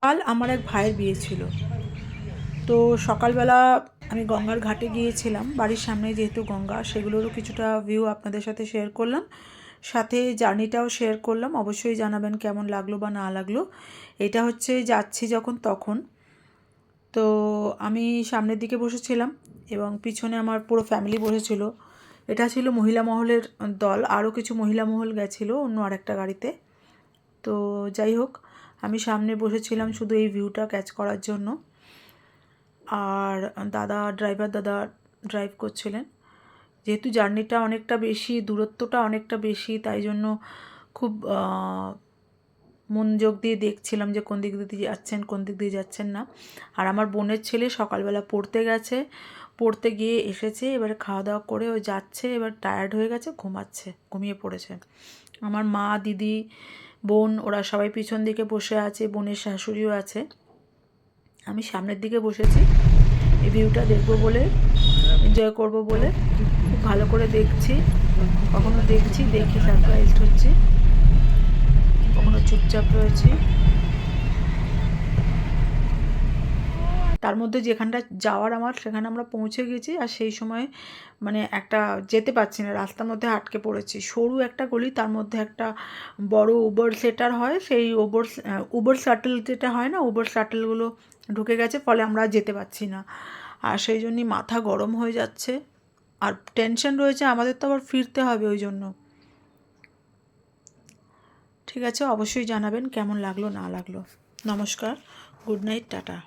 কাল আমার এক ভাইয়ের বিয়ে ছিল। তো সকালবেলা আমি গঙ্গার ঘাটে গিয়েছিলাম, বাড়ির সামনে যেহেতু গঙ্গা, সেগুলোরও কিছুটা ভিউ আপনাদের সাথে শেয়ার করলাম, সাথে জার্নিটাও শেয়ার করলাম। অবশ্যই জানাবেন কেমন লাগলো বা না লাগলো। এটা হচ্ছে যাচ্ছি যখন তখন। তো আমি সামনের দিকে বসেছিলাম এবং পিছনে আমার পুরো ফ্যামিলি বসেছিল। এটা ছিল মহিলা মহলের দল, আরও কিছু মহিলা মহল গেছিলো অন্য আরেকটা গাড়িতে। তো যাই হোক, আমি সামনে বসেছিলাম শুধু এই ভিউটা ক্যাচ করার জন্য। আর ড্রাইভার দাদা ড্রাইভ করছিলেন। যেহেতু জার্নিটা অনেকটা বেশি, দূরত্বটা অনেকটা বেশি, তাই জন্য খুব মনোযোগ দিয়ে দেখছিলাম যে কোন দিক দিয়ে যাচ্ছেন, কোন দিক দিয়ে যাচ্ছেন না। আর আমার বোনের ছেলে সকালবেলা পড়তে গেছে, পড়তে গিয়ে এসেছে, এবারে খাওয়া দাওয়া করে ও যাচ্ছে, এবার টায়ার্ড হয়ে গেছে, ঘুমিয়ে পড়েছে। আমার মা, দিদি, বোন ওরা সবাই পিছন দিকে বসে আছে, বোনের শাশুড়িও আছে। আমি সামনের দিকে বসেছি এই ভিউটা দেখব বলে, এনজয় করব বলে। খুব ভালো করে দেখছি, কখনো দেখছি, দেখে সারপ্রাইজড হচ্ছি, কখনো চুপচাপ রয়েছি। তার মধ্যে যেখানটা যাওয়ার আমার, সেখানে আমরা পৌঁছে গেছি। আর সেই সময় মানে একটা যেতে পারছি না, রাস্তার মধ্যে আটকে পড়েছি। সরু একটা গলি, তার মধ্যে একটা বড় উবার সেটার হয়, সেই উবার শাটল যেটা হয় না, উবার শাটলগুলো ঢুকে গেছে, ফলে আমরা যেতে পারছি না। আর সেই জন্যই মাথা গরম হয়ে যাচ্ছে, আর টেনশন রয়েছে, আমাদের তো আবার ফিরতে হবে ওই জন্য। ঠিক আছে, অবশ্যই জানাবেন কেমন লাগলো না লাগলো। নমস্কার, গুড নাইট, টাটা।